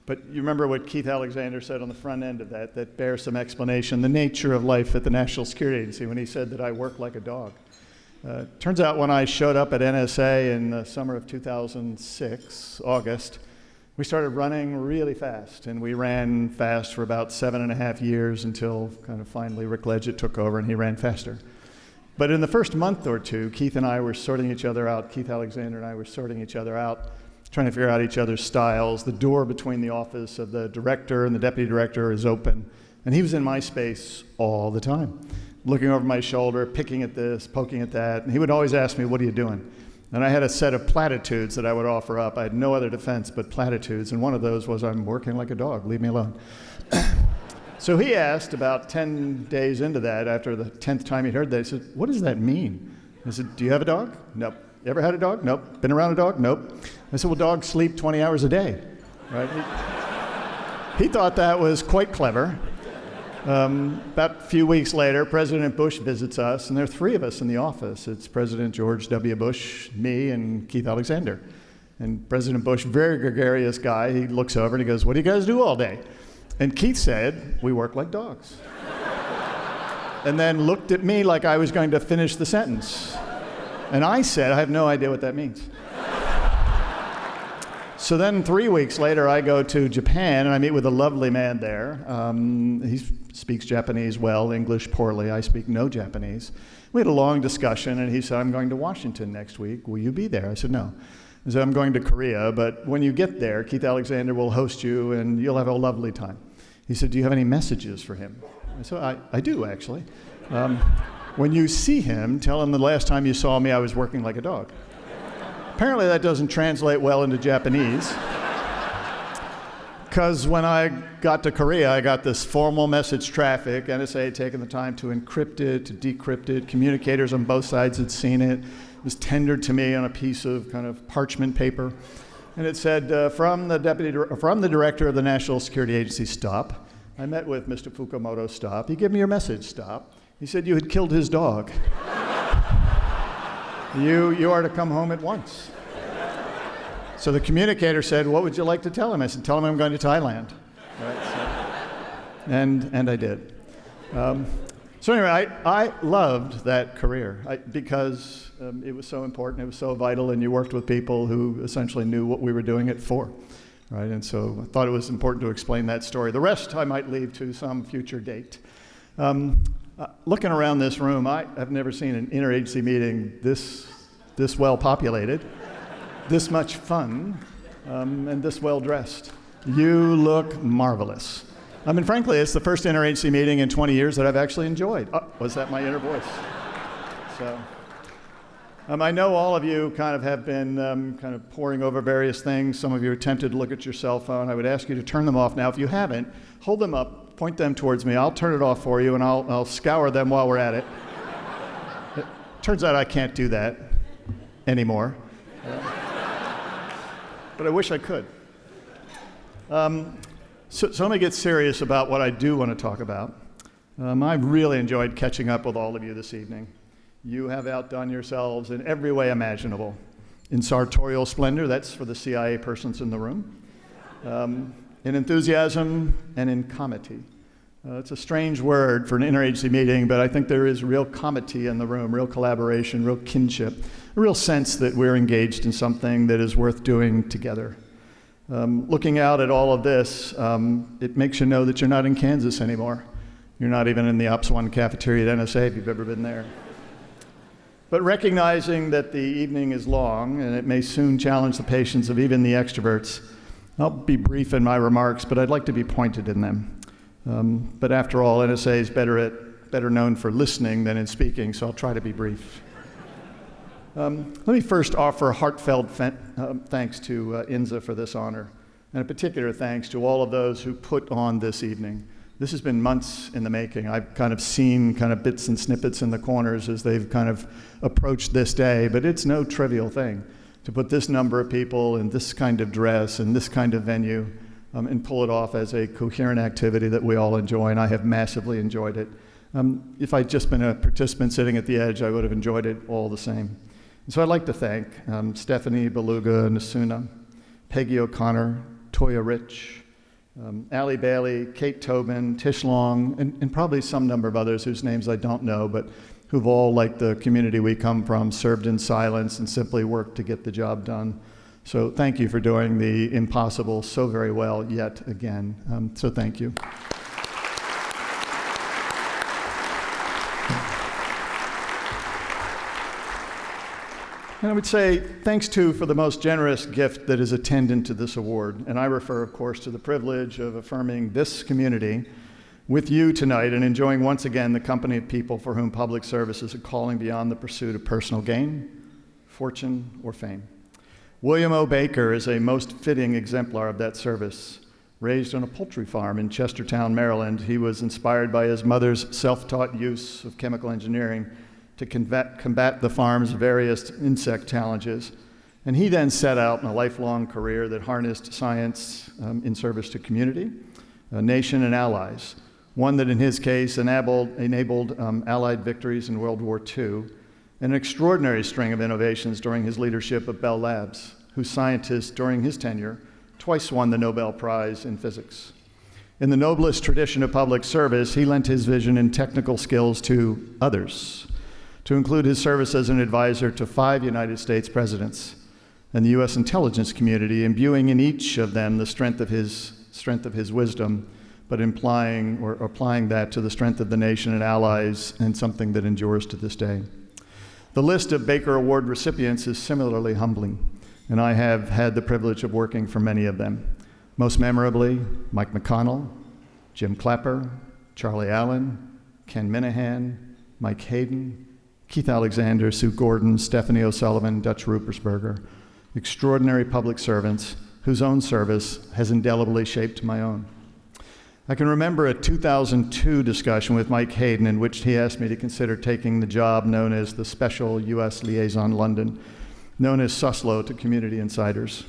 But you remember what Keith Alexander said on the front end of that bears some explanation, the nature of life at the National Security Agency, when he said that I work like a dog. Turns out when I showed up at NSA in the summer of 2006, August, we started running really fast, and we ran fast for about 7.5 years until kind of finally Rick Ledgett took over and he ran faster. But in the first month or two, Keith and I were sorting each other out. Keith Alexander and I were sorting each other out, trying to figure out each other's styles. The door between the office of the director and the deputy director is open, and he was in my space all the time, looking over my shoulder, picking at this, poking at that, and he would always ask me, "What are you doing?" And I had a set of platitudes that I would offer up. I had no other defense but platitudes, and one of those was, "I'm working like a dog, leave me alone." So he asked about 10 days into that, after the 10th time he'd heard that, he said, "What does that mean?" I said, "Do you have a dog?" "Nope." "Ever had a dog?" "Nope." "Been around a dog?" "Nope." I said, "Well, dogs sleep 20 hours a day," right? He thought that was quite clever. About a few weeks later, President Bush visits us, and there are three of us in the office. It's President George W. Bush, me, and Keith Alexander. And President Bush, very gregarious guy, he looks over and he goes, "What do you guys do all day?" And Keith said, "We work like dogs." And then looked at me like I was going to finish the sentence. And I said, "I have no idea what that means." So then 3 weeks later, I go to Japan, and I meet with a lovely man there. He speaks Japanese well, English poorly. I speak no Japanese. We had a long discussion, and he said, "I'm going to Washington next week. Will you be there?" I said, "No." He said, "I'm going to Korea, but when you get there, Keith Alexander will host you, and you'll have a lovely time." He said, "Do you have any messages for him?" I said, I do, actually. When you see him, tell him the last time you saw me, I was working like a dog. Apparently that doesn't translate well into Japanese, because when I got to Korea, I got this formal message traffic, NSA had taken the time to encrypt it, to decrypt it, communicators on both sides had seen it. was tendered to me on a piece of kind of parchment paper. And it said, from the director of the National Security Agency, stop. I met with Mr. Fukumoto, stop. He gave me your message, stop. He said you had killed his dog. You are to come home at once. So the communicator said, what would you like to tell him? I said, tell him I'm going to Thailand. Right, so, and I did. So anyway, I loved that career because it was so important, it was so vital, and you worked with people who essentially knew what we were doing it for, right? And so I thought it was important to explain that story. The rest I might leave to some future date. Looking around this room, I have never seen an interagency meeting this well populated, this much fun, and this well dressed. You look marvelous. I mean, frankly, it's the first interagency meeting in 20 years that I've actually enjoyed. Oh, was that my inner voice? So, I know all of you kind of have been kind of poring over various things. Some of you are tempted to look at your cell phone. I would ask you to turn them off now. If you haven't, hold them up, point them towards me. I'll turn it off for you, and I'll scour them while we're at it. It turns out I can't do that anymore. But I wish I could. So let me get serious about what I do want to talk about. I've really enjoyed catching up with all of you this evening. You have outdone yourselves in every way imaginable. In sartorial splendor, that's for the CIA persons in the room. In enthusiasm and in comity. It's a strange word for an interagency meeting, but I think there is real comity in the room, real collaboration, real kinship, a real sense that we're engaged in something that is worth doing together. Looking out at all of this, it makes you know that you're not in Kansas anymore. You're not even in the Ops 1 cafeteria at NSA if you've ever been there. But recognizing that the evening is long and it may soon challenge the patience of even the extroverts, I'll be brief in my remarks, but I'd like to be pointed in them. But after all, NSA is better known for listening than in speaking, so I'll try to be brief. Let me first offer heartfelt thanks to INSA for this honor, and a particular thanks to all of those who put on this evening. This has been months in the making. I've kind of seen kind of bits and snippets in the corners as they've kind of approached this day, but it's no trivial thing to put this number of people in this kind of dress and this kind of venue and pull it off as a coherent activity that we all enjoy, and I have massively enjoyed it. If I'd just been a participant sitting at the edge, I would have enjoyed it all the same. And so I'd like to thank Stephanie Beluga Nasuna, Peggy O'Connor, Toya Rich, Allie Bailey, Kate Tobin, Tish Long, and probably some number of others whose names I don't know, but who've all, like the community we come from, served in silence and simply worked to get the job done. So thank you for doing the impossible so very well yet again. So thank you. And I would say thanks too for the most generous gift that is attendant to this award. And I refer, of course, to the privilege of affirming this community with you tonight and enjoying once again the company of people for whom public service is a calling beyond the pursuit of personal gain, fortune, or fame. William O. Baker is a most fitting exemplar of that service. Raised on a poultry farm in Chestertown, Maryland, he was inspired by his mother's self-taught use of chemical engineering to combat the farm's various insect challenges. And he then set out in a lifelong career that harnessed science in service to community, nation, and allies. One that in his case enabled Allied victories in World War II, an extraordinary string of innovations during his leadership of Bell Labs, whose scientists during his tenure twice won the Nobel Prize in physics. In the noblest tradition of public service, he lent his vision and technical skills to others, to include his service as an advisor to 5 United States presidents and the U.S. intelligence community, imbuing in each of them the strength of his wisdom, but applying that to the strength of the nation and allies, and something that endures to this day. The list of Baker Award recipients is similarly humbling, and I have had the privilege of working for many of them. Most memorably, Mike McConnell, Jim Clapper, Charlie Allen, Ken Minahan, Mike Hayden, Keith Alexander, Sue Gordon, Stephanie O'Sullivan, Dutch Rupersberger, extraordinary public servants whose own service has indelibly shaped my own. I can remember a 2002 discussion with Mike Hayden in which he asked me to consider taking the job known as the Special U.S. Liaison London, known as SUSLO to community insiders.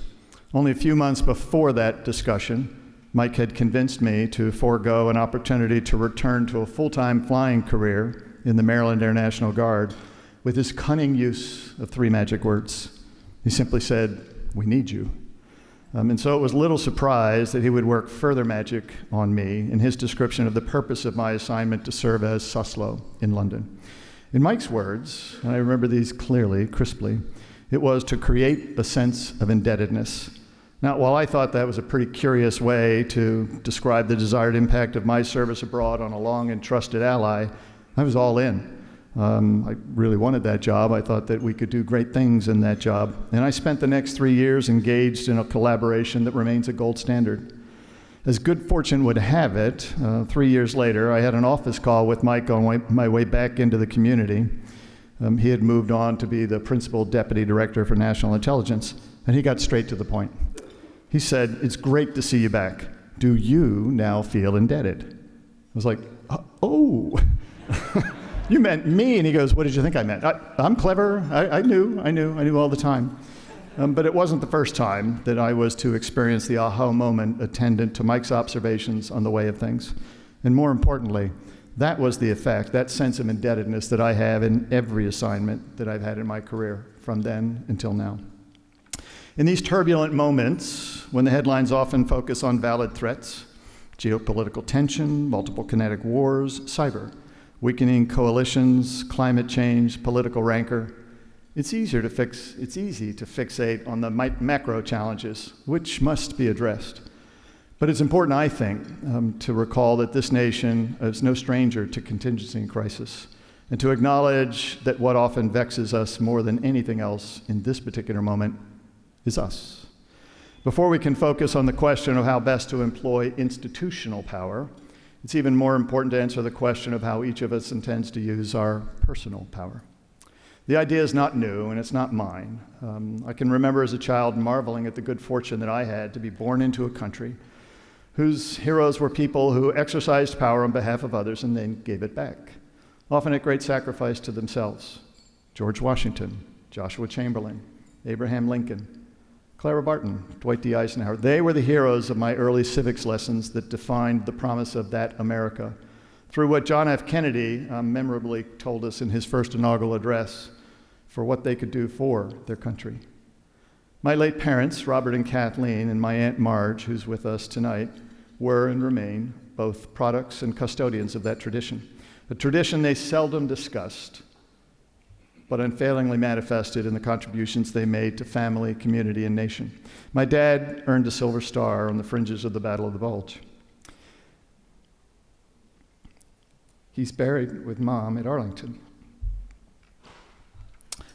Only a few months before that discussion, Mike had convinced me to forego an opportunity to return to a full-time flying career in the Maryland Air National Guard with his cunning use of 3 magic words. He simply said, "We need you." And so it was little surprise that he would work further magic on me in his description of the purpose of my assignment to serve as SUSLO in London. In Mike's words, and I remember these clearly, crisply, it was to create a sense of indebtedness. Now, while I thought that was a pretty curious way to describe the desired impact of my service abroad on a long and trusted ally, I was all in. I really wanted that job. I thought that we could do great things in that job. And I spent the next 3 years engaged in a collaboration that remains a gold standard. As good fortune would have it, 3 years later, I had an office call with Mike on my way back into the community. He had moved on to be the Principal Deputy Director for National Intelligence, and he got straight to the point. He said, "It's great to see you back. Do you now feel indebted?" I was like, "Oh." You meant me? And he goes, "What did you think I meant?" I'm clever. I knew all the time. But it wasn't the first time that I was to experience the aha moment attendant to Mike's observations on the way of things. And more importantly, that was the effect, that sense of indebtedness that I have in every assignment that I've had in my career from then until now. In these turbulent moments, when the headlines often focus on valid threats, geopolitical tension, multiple kinetic wars, cyber, weakening coalitions, climate change, political rancor, it's easy to fixate on the macro challenges, which must be addressed. But it's important, I think, to recall that this nation is no stranger to contingency and crisis, and to acknowledge that what often vexes us more than anything else in this particular moment is us. Before we can focus on the question of how best to employ institutional power, it's even more important to answer the question of how each of us intends to use our personal power. The idea is not new, and it's not mine. I can remember as a child marveling at the good fortune that I had to be born into a country whose heroes were people who exercised power on behalf of others and then gave it back, often at great sacrifice to themselves. George Washington, Joshua Chamberlain, Abraham Lincoln, Clara Barton, Dwight D. Eisenhower. They were the heroes of my early civics lessons that defined the promise of that America through what John F. Kennedy memorably told us in his first inaugural address for what they could do for their country. My late parents, Robert and Kathleen, and my Aunt Marge, who's with us tonight, were and remain both products and custodians of that tradition, a tradition they seldom discussed, but unfailingly manifested in the contributions they made to family, community, and nation. My dad earned a Silver Star on the fringes of the Battle of the Bulge. He's buried with Mom at Arlington.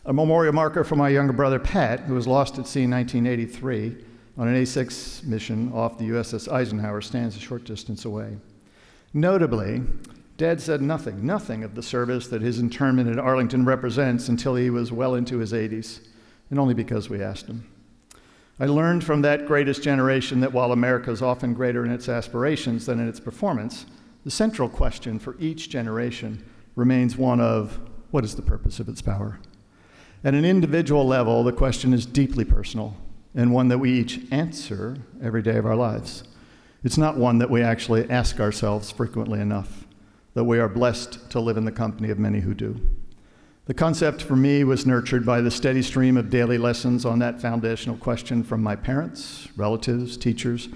A memorial marker for my younger brother, Pat, who was lost at sea in 1983 on an A-6 mission off the USS Eisenhower, stands a short distance away. Notably, Dad said nothing of the service that his internment at Arlington represents until he was well into his 80s, and only because we asked him. I learned from that greatest generation that while America is often greater in its aspirations than in its performance, the central question for each generation remains one of, what is the purpose of its power? At an individual level, the question is deeply personal, and one that we each answer every day of our lives. It's not one that we actually ask ourselves frequently enough, though we are blessed to live in the company of many who do. The concept for me was nurtured by the steady stream of daily lessons on that foundational question from my parents, relatives, teachers,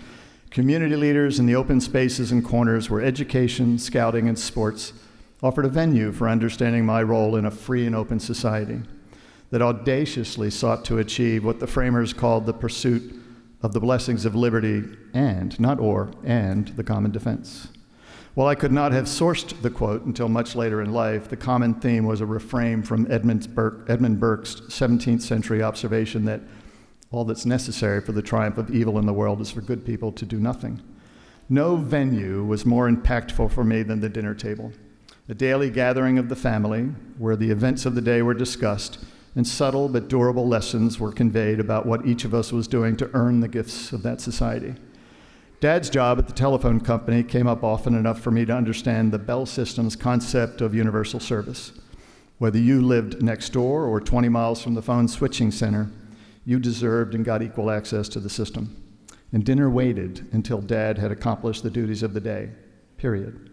community leaders in the open spaces and corners where education, scouting, and sports offered a venue for understanding my role in a free and open society that audaciously sought to achieve what the framers called the pursuit of the blessings of liberty and, not or, and the common defense. While I could not have sourced the quote until much later in life, the common theme was a refrain from Edmund Burke's 17th century observation that all that's necessary for the triumph of evil in the world is for good people to do nothing. No venue was more impactful for me than the dinner table, a daily gathering of the family where the events of the day were discussed and subtle but durable lessons were conveyed about what each of us was doing to earn the gifts of that society. Dad's job at the telephone company came up often enough for me to understand the Bell System's concept of universal service. Whether you lived next door or 20 miles from the phone switching center, you deserved and got equal access to the system. And dinner waited until Dad had accomplished the duties of the day, period.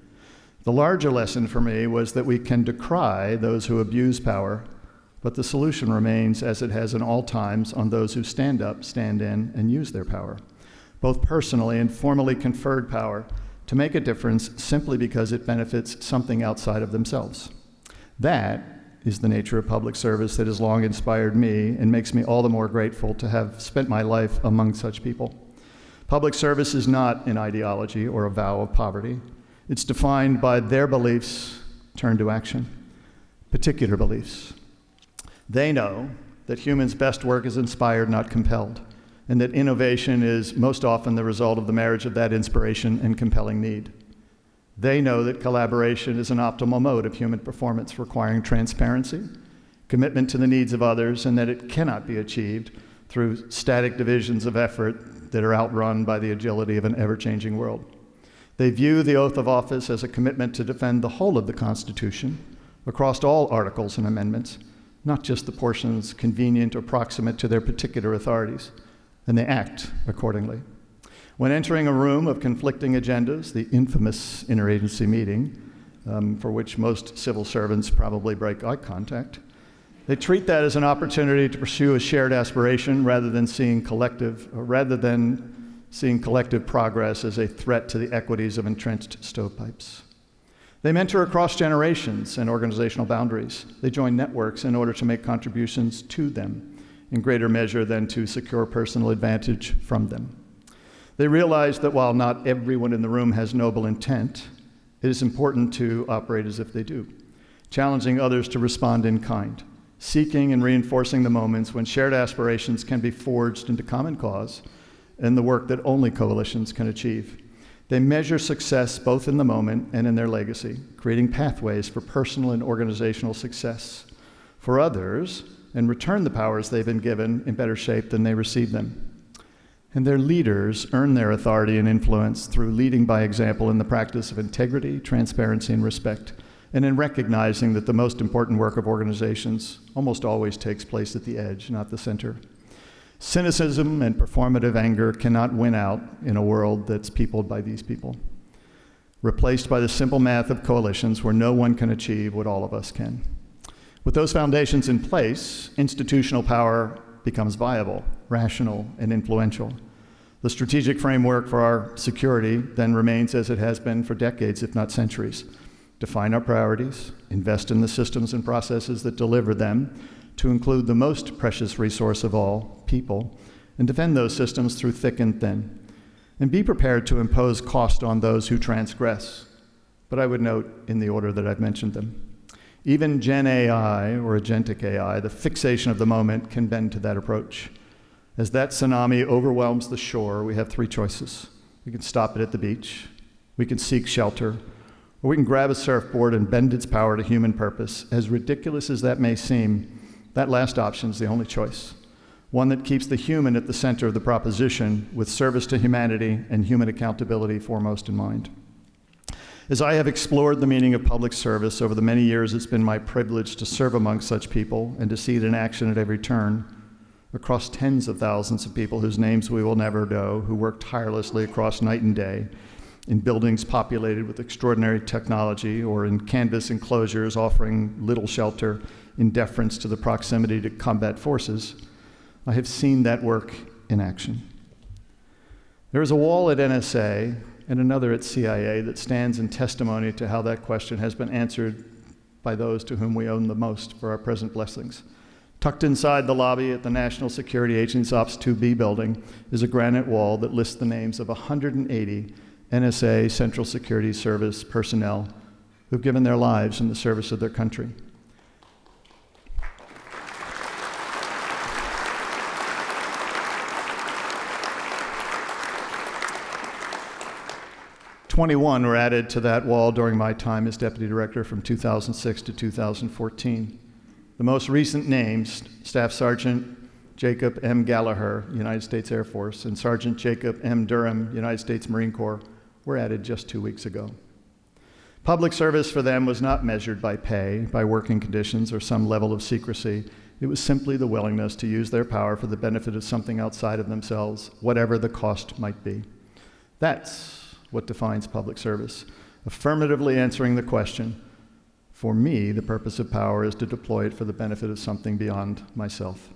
The larger lesson for me was that we can decry those who abuse power, but the solution remains as it has in all times on those who stand up, stand in, and use their power, both personally and formally conferred power, to make a difference simply because it benefits something outside of themselves. That is the nature of public service that has long inspired me and makes me all the more grateful to have spent my life among such people. Public service is not an ideology or a vow of poverty. It's defined by their beliefs turned to action, particular beliefs. They know that humans' best work is inspired, not compelled, and that innovation is most often the result of the marriage of that inspiration and compelling need. They know that collaboration is an optimal mode of human performance requiring transparency, commitment to the needs of others, and that it cannot be achieved through static divisions of effort that are outrun by the agility of an ever-changing world. They view the oath of office as a commitment to defend the whole of the Constitution across all articles and amendments, not just the portions convenient or proximate to their particular authorities, and they act accordingly. When entering a room of conflicting agendas, the infamous interagency meeting, for which most civil servants probably break eye contact, they treat that as an opportunity to pursue a shared aspiration rather than seeing collective progress as a threat to the equities of entrenched stovepipes. They mentor across generations and organizational boundaries. They join networks in order to make contributions to them in greater measure than to secure personal advantage from them. They realize that while not everyone in the room has noble intent, it is important to operate as if they do, challenging others to respond in kind, seeking and reinforcing the moments when shared aspirations can be forged into common cause and the work that only coalitions can achieve. They measure success both in the moment and in their legacy, creating pathways for personal and organizational success for others, and return the powers they've been given in better shape than they received them. And their leaders earn their authority and influence through leading by example in the practice of integrity, transparency, and respect, and in recognizing that the most important work of organizations almost always takes place at the edge, not the center. Cynicism and performative anger cannot win out in a world that's peopled by these people, replaced by the simple math of coalitions where no one can achieve what all of us can. With those foundations in place, institutional power becomes viable, rational, and influential. The strategic framework for our security then remains as it has been for decades, if not centuries. Define our priorities, invest in the systems and processes that deliver them, to include the most precious resource of all, people, and defend those systems through thick and thin. And be prepared to impose cost on those who transgress, but I would note in the order that I've mentioned them. Even Gen AI or agentic AI, the fixation of the moment, can bend to that approach. As that tsunami overwhelms the shore, we have three choices. We can stop it at the beach, we can seek shelter, or we can grab a surfboard and bend its power to human purpose. As ridiculous as that may seem, that last option is the only choice, one that keeps the human at the center of the proposition, with service to humanity and human accountability foremost in mind. As I have explored the meaning of public service over the many years it's been my privilege to serve among such people and to see it in action at every turn, across tens of thousands of people whose names we will never know, who work tirelessly across night and day in buildings populated with extraordinary technology or in canvas enclosures offering little shelter in deference to the proximity to combat forces, I have seen that work in action. There is a wall at NSA and another at CIA that stands in testimony to how that question has been answered by those to whom we owe the most for our present blessings. Tucked inside the lobby at the National Security Agency's Ops 2B building is a granite wall that lists the names of 180 NSA Central Security Service personnel who've given their lives in the service of their country. "21 were added to that wall during my time as Deputy Director from 2006 to 2014. The most recent names, Staff Sergeant Jacob M. Gallagher, United States Air Force, and Sergeant Jacob M. Durham, United States Marine Corps, were added just 2 weeks ago. Public service for them was not measured by pay, by working conditions, or some level of secrecy. It was simply the willingness to use their power for the benefit of something outside of themselves, whatever the cost might be. That's what defines public service, affirmatively answering the question, for me, the purpose of power is to deploy it for the benefit of something beyond myself.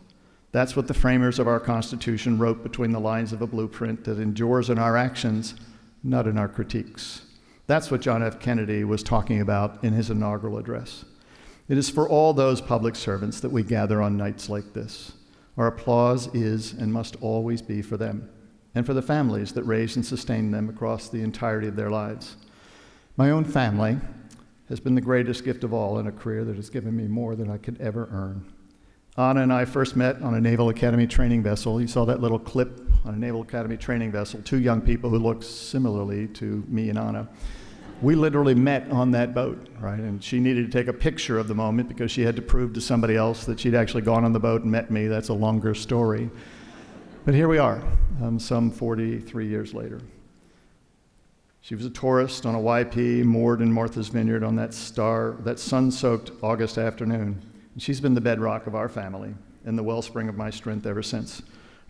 That's what the framers of our Constitution wrote between the lines of a blueprint that endures in our actions, not in our critiques. That's what John F. Kennedy was talking about in his inaugural address. It is for all those public servants that we gather on nights like this. Our applause is and must always be for them, and for the families that raise and sustain them across the entirety of their lives. My own family has been the greatest gift of all in a career that has given me more than I could ever earn. Anna and I first met on a Naval Academy training vessel. You saw that little clip on a Naval Academy training vessel, two young people who looked similarly to me and Anna. We literally met on that boat, right? And she needed to take a picture of the moment because she had to prove to somebody else that she'd actually gone on the boat and met me. That's a longer story. But here we are, some 43 years later. She was a tourist on a YP moored in Martha's Vineyard on that sun-soaked August afternoon. And she's been the bedrock of our family and the wellspring of my strength ever since.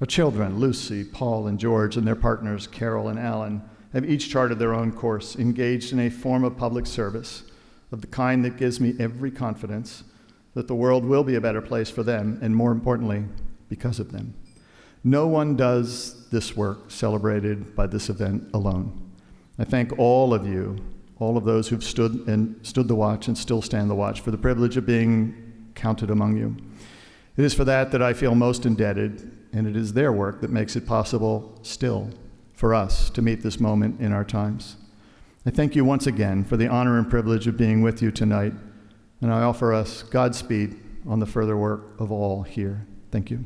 Our children, Lucy, Paul, and George, and their partners, Carol and Alan, have each charted their own course, engaged in a form of public service of the kind that gives me every confidence that the world will be a better place for them, and more importantly, because of them. No one does this work celebrated by this event alone. I thank all of you, all of those who've stood the watch and still stand the watch, for the privilege of being counted among you. It is for that I feel most indebted, and it is their work that makes it possible still for us to meet this moment in our times. I thank you once again for the honor and privilege of being with you tonight, and I offer us Godspeed on the further work of all here. Thank you.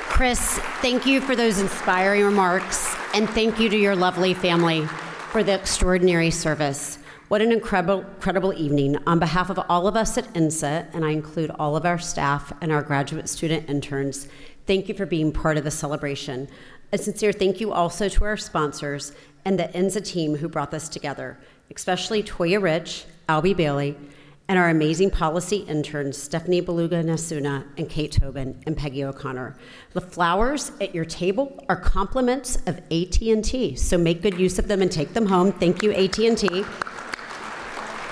Chris, thank you for those inspiring remarks, and thank you to your lovely family for the extraordinary service. What an incredible evening. On behalf of all of us at INSA, and I include all of our staff and our graduate student interns, thank you for being part of the celebration. A sincere thank you also to our sponsors and the INSA team who brought this together, especially Toya Rich, Albie Bailey, and our amazing policy interns, Stephanie Beluga-Nasuna and Kate Tobin and Peggy O'Connor. The flowers at your table are compliments of AT&T, so make good use of them and take them home. Thank you, AT&T.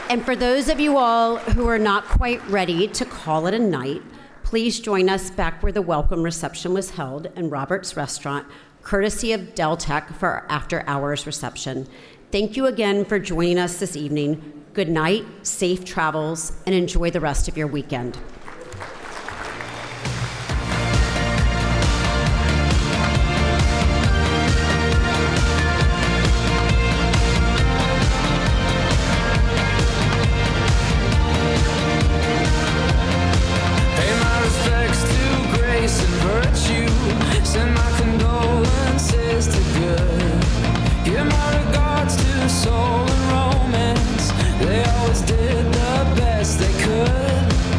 And for those of you all who are not quite ready to call it a night, please join us back where the welcome reception was held in Robert's Restaurant, courtesy of Deltec for our after-hours reception. Thank you again for joining us this evening. Good night, safe travels, and enjoy the rest of your weekend. Pay my respects to grace and virtue. Send my condolences to good. Give my regards to soul.